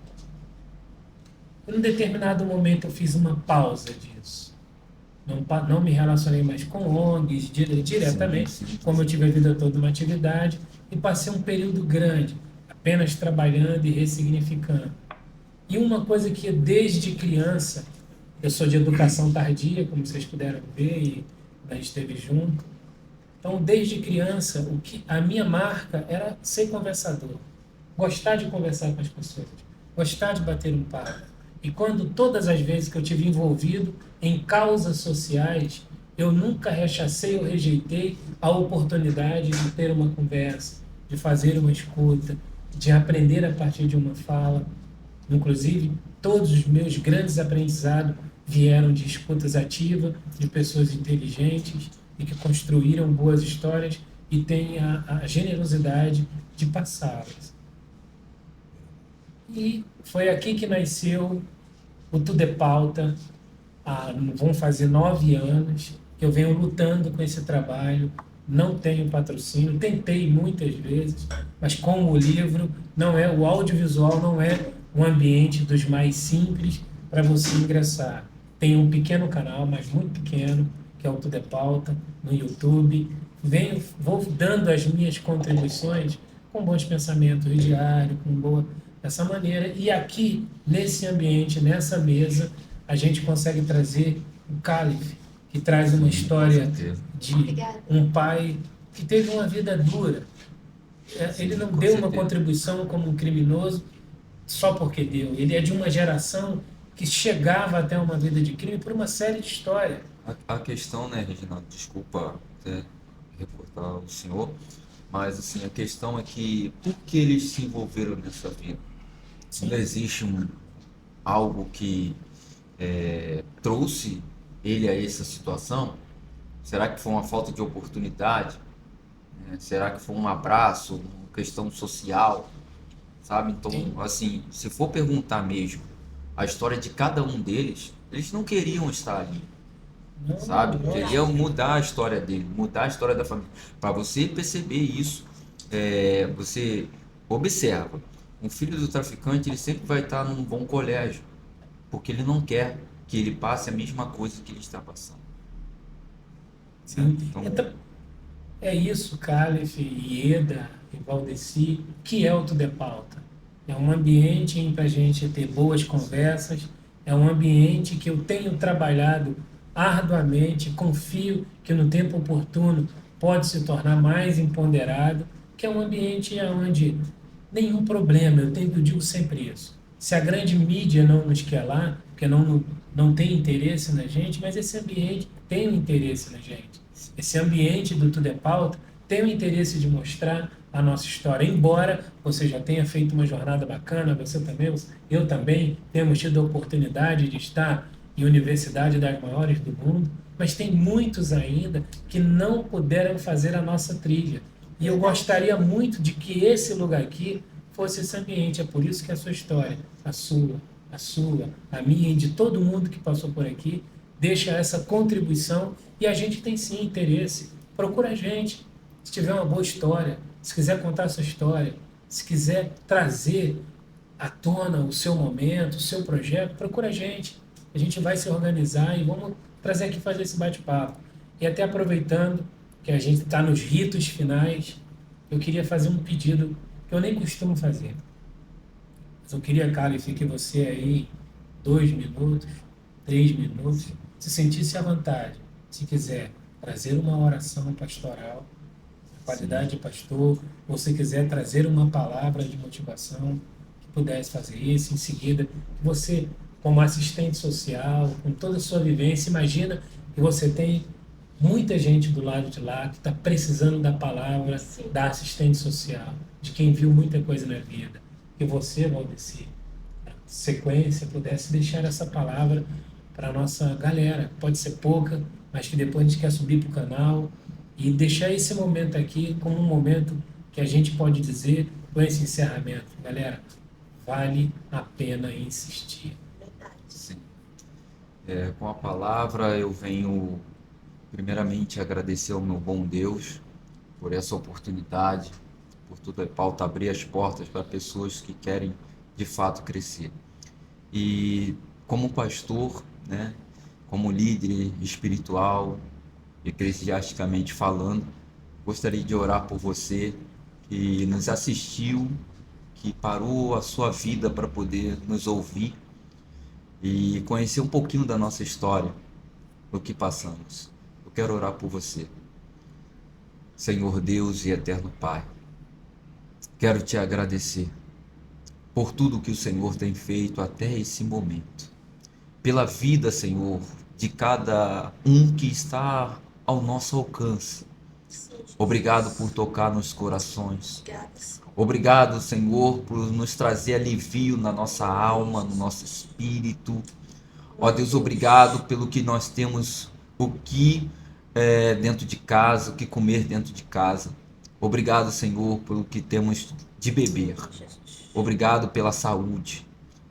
Em um determinado momento eu fiz uma pausa disso. Não me relacionei mais com ONGs diretamente, sim. Como eu tive a vida toda uma atividade, e passei um período grande, apenas trabalhando e ressignificando. E uma coisa que desde criança, eu sou de educação tardia, como vocês puderam ver, e a gente esteve junto. Então, desde criança, a minha marca era ser conversador, gostar de conversar com as pessoas, gostar de bater um papo. E todas as vezes que eu tive envolvido em causas sociais, eu nunca rechacei ou rejeitei a oportunidade de ter uma conversa, de fazer uma escuta, de aprender a partir de uma fala. Inclusive, todos os meus grandes aprendizados vieram de escutas ativas, de pessoas inteligentes e que construíram boas histórias e têm a generosidade de passá-las. E foi aqui que nasceu o Tudo é Pauta. Vão fazer 9 anos que eu venho lutando com esse trabalho. Não tenho patrocínio, tentei muitas vezes, mas como o livro não é, o audiovisual não é um ambiente dos mais simples para você ingressar. Tem um pequeno canal, mas muito pequeno, que é o Tudo é Pauta, no YouTube. Vou dando as minhas contribuições com bons pensamentos diários, com boa dessa maneira. E aqui, nesse ambiente, nessa mesa, a gente consegue trazer o Cálice, que traz uma história de
Obrigada.
um pai que teve uma vida dura. Ele não
Com
deu uma
certeza.
contribuição como um criminoso só porque deu. Ele é de uma geração que chegava até uma vida de crime por uma série de histórias.
A questão, né, Reginaldo, desculpa até reportar o senhor, mas assim, a questão é que por que eles se envolveram nessa vida?
Sim.
Não existe algo que trouxe ele a essa situação? Será que foi uma falta de oportunidade? Será que foi um abraço, uma questão social? Sabe? Então,
Sim.
assim, se for perguntar mesmo a história de cada um deles, eles não queriam estar ali,
Não,
sabe?
não,
Queriam mudar a história dele, mudar a história da família. Para você perceber isso, você observa. Um filho do traficante, ele sempre vai estar num bom colégio, porque ele não quer que ele passe a mesma coisa que ele está passando.
sim.
Então,
Então, é isso, Cálice, Ieda e Valdeci, que é o Tudo é Pauta. É um ambiente para a gente ter boas conversas, é um ambiente que eu tenho trabalhado arduamente, confio que no tempo oportuno pode se tornar mais empoderado, que é um ambiente onde nenhum problema, eu digo sempre isso. Se a grande mídia não nos quer lá, porque não tem interesse na gente, mas esse ambiente tem um interesse na gente. Esse ambiente do Tudo é Pauta tem o interesse de mostrar a nossa história. Embora você já tenha feito uma jornada bacana, você também, eu também, temos tido a oportunidade de estar em universidade das maiores do mundo, mas tem muitos ainda que não puderam fazer a nossa trilha. E eu gostaria muito de que esse lugar aqui fosse esse ambiente. É por isso que a sua história, a minha e de todo mundo que passou por aqui, deixa essa contribuição e a gente tem sim interesse. Procura a gente. Se tiver uma boa história, se quiser contar a sua história, se quiser trazer à tona o seu momento, o seu projeto, procura a gente. A gente vai se organizar e vamos trazer aqui fazer esse bate-papo. E até aproveitando que a gente está nos ritos finais, eu queria fazer um pedido que eu nem costumo fazer. Mas eu queria, Cálice, que você aí, 2 minutos, 3 minutos, se sentisse à vontade. Se quiser trazer uma oração pastoral, a qualidade de pastor, ou se quiser trazer uma palavra de motivação, que pudesse fazer isso. Em seguida, você, como assistente social, com toda a sua vivência, imagina que você tem muita gente do lado de lá que está precisando da palavra da assistente social, de quem viu muita coisa na vida. Que você, Valdeci, na sequência, pudesse deixar essa palavra para a nossa galera. Pode ser pouca, mas que depois a gente quer subir para o canal e deixar esse momento aqui como um momento que a gente pode dizer com esse encerramento. Galera, vale a pena insistir.
sim. Com a palavra eu venho primeiramente agradecer ao meu bom Deus por essa oportunidade, por Tudo é Pauta abrir as portas para pessoas que querem de fato crescer. E como pastor, né, como líder espiritual, eclesiasticamente falando, gostaria de orar por você que nos assistiu, que parou a sua vida para poder nos ouvir e conhecer um pouquinho da nossa história, do que passamos. Eu quero orar por você. Senhor Deus e eterno Pai, quero te agradecer por tudo que o Senhor tem feito até esse momento, pela vida, Senhor, de cada um que está ao nosso alcance. Obrigado por tocar nos corações. Obrigado, Senhor, por nos trazer alivio na nossa alma, no nosso espírito. Ó Deus, obrigado pelo que nós temos o que dentro de casa, o que comer dentro de casa. Obrigado, Senhor, pelo que temos de beber. Obrigado pela saúde.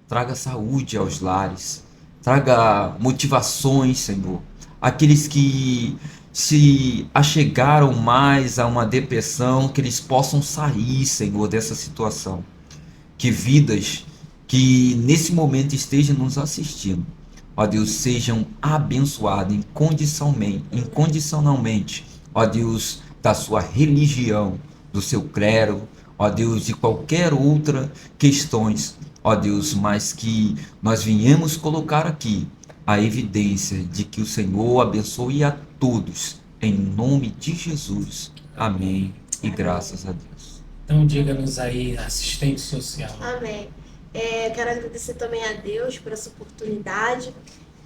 Traga saúde aos lares. Traga motivações, Senhor. Aqueles que se achegaram mais a uma depressão, que eles possam sair, Senhor, dessa situação. Que vidas que nesse momento estejam nos assistindo, ó Deus, sejam abençoadas incondicionalmente, ó Deus, da sua religião, do seu clero, ó Deus, de qualquer outra questões, ó Deus, mas que nós viemos colocar aqui a evidência de que o Senhor abençoe a todos, em nome de Jesus. Amém e graças a Deus.
Então diga-nos aí, assistente social.
Amém. Quero agradecer também a Deus por essa oportunidade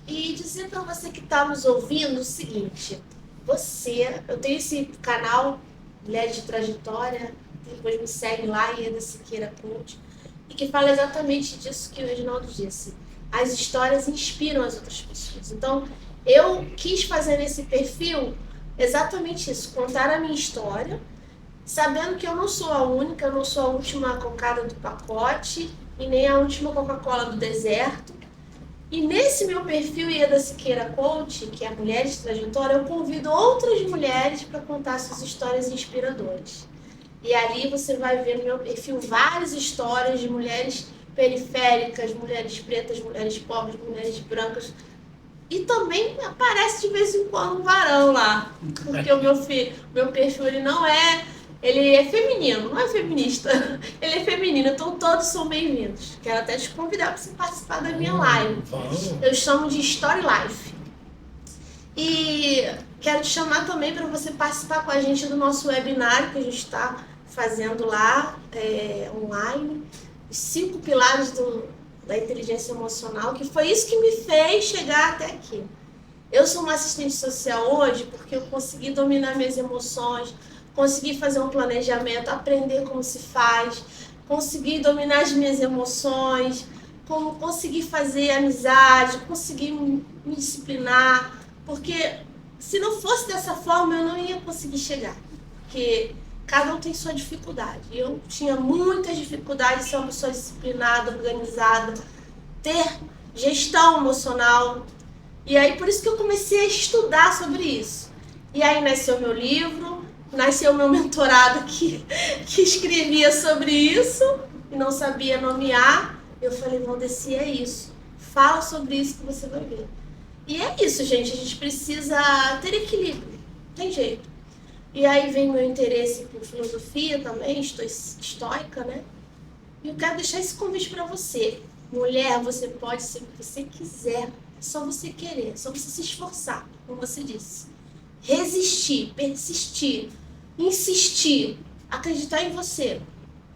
e dizer para você que está nos ouvindo o seguinte: eu tenho esse canal Mulheres de Trajetória, depois me segue lá, Ieda Siqueira Coach, e que fala exatamente disso que o Reginaldo disse. As histórias inspiram as outras pessoas. Então, eu quis fazer nesse perfil exatamente isso, contar a minha história, sabendo que eu não sou a única, eu não sou a última cocada do pacote e nem a última Coca-Cola do deserto. E nesse meu perfil Ieda Siqueira Coach, que é Mulheres de Trajetória, eu convido outras mulheres para contar suas histórias inspiradoras. E ali você vai ver no meu perfil várias histórias de mulheres periféricas, mulheres pretas, mulheres pobres, mulheres brancas. E também aparece de vez em quando um varão lá, porque o meu perfil ele é feminino, não é feminista, ele é feminino, então todos são bem-vindos. Quero até te convidar para você participar da minha live. Eu chamo de Story Life. E quero te chamar também para você participar com a gente do nosso webinar que a gente está fazendo lá, online, os 5 pilares da inteligência emocional, que foi isso que me fez chegar até aqui. Eu sou uma assistente social hoje porque eu consegui dominar minhas emoções, consegui fazer um planejamento, aprender como se faz, consegui dominar as minhas emoções, consegui fazer amizade, consegui me disciplinar, porque se não fosse dessa forma eu não ia conseguir chegar, porque cada um tem sua dificuldade. Eu tinha muitas dificuldades de ser uma pessoa disciplinada, organizada, ter gestão emocional. E aí por isso que eu comecei a estudar sobre isso. E aí nasceu meu livro, nasceu meu mentorado que escrevia sobre isso e não sabia nomear. Eu falei, Valdeci, é isso. Fala sobre isso que você vai ver. E é isso, gente. A gente precisa ter equilíbrio. Não tem jeito. E aí vem meu interesse por filosofia também, estou estoica, né? E eu quero deixar esse convite para você. Mulher, você pode ser o que você quiser. É só você querer, é só você se esforçar, como você disse. Resistir, persistir, insistir, acreditar em você.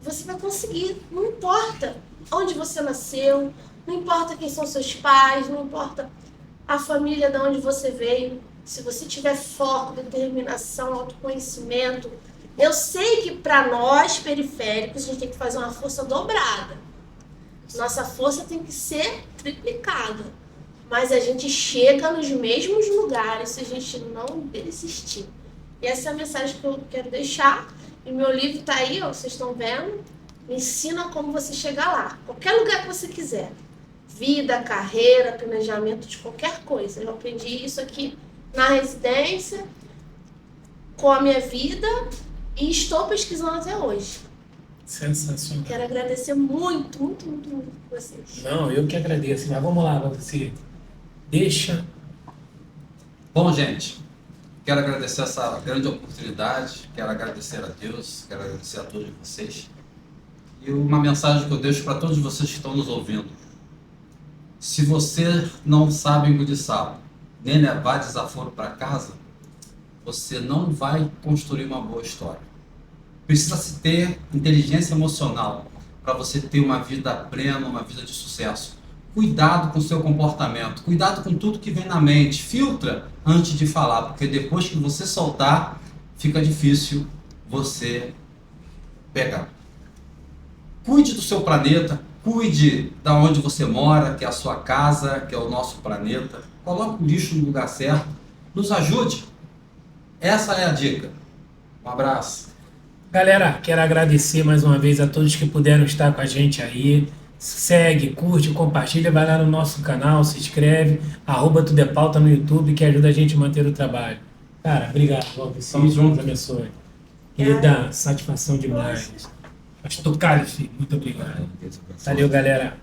Você vai conseguir, não importa onde você nasceu, não importa quem são seus pais, não importa a família de onde você veio. Se você tiver foco, determinação, autoconhecimento, eu sei que para nós periféricos a gente tem que fazer uma força dobrada. Nossa força tem que ser triplicada. Mas a gente chega nos mesmos lugares se a gente não desistir. E essa é a mensagem que eu quero deixar. E meu livro está aí, ó, vocês estão vendo. Me ensina como você chegar lá. Qualquer lugar que você quiser. Vida, carreira, planejamento de qualquer coisa. Eu aprendi isso aqui na residência, com a minha vida, e estou pesquisando até hoje.
Sensacional.
Quero agradecer muito, muito, muito, muito vocês.
Não, eu que agradeço. Mas vamos lá, você deixa.
Bom, gente, quero agradecer essa grande oportunidade, quero agradecer a Deus, quero agradecer a todos vocês. E uma mensagem que eu deixo para todos vocês que estão nos ouvindo. Se você não sabe engolir sapo, nem levar desaforo para casa, você não vai construir uma boa história. Precisa se ter inteligência emocional para você ter uma vida plena, uma vida de sucesso. Cuidado com o seu comportamento, cuidado com tudo que vem na mente, filtra antes de falar, porque depois que você soltar, fica difícil você pegar. Cuide do seu planeta, cuide da onde você mora, que é a sua casa, que é o nosso planeta. Coloque o lixo no lugar certo. Nos ajude. Essa é a dica. Um abraço.
Galera, quero agradecer mais uma vez a todos que puderam estar com a gente aí. Segue, curte, compartilha, vai lá no nosso canal, se inscreve, @Tudo é Pauta no YouTube, que ajuda a gente a manter o trabalho. Cara, obrigado, Alves. Deus abençoe. Querida, satisfação demais. Pastor Cálice, muito obrigado. Valeu, galera.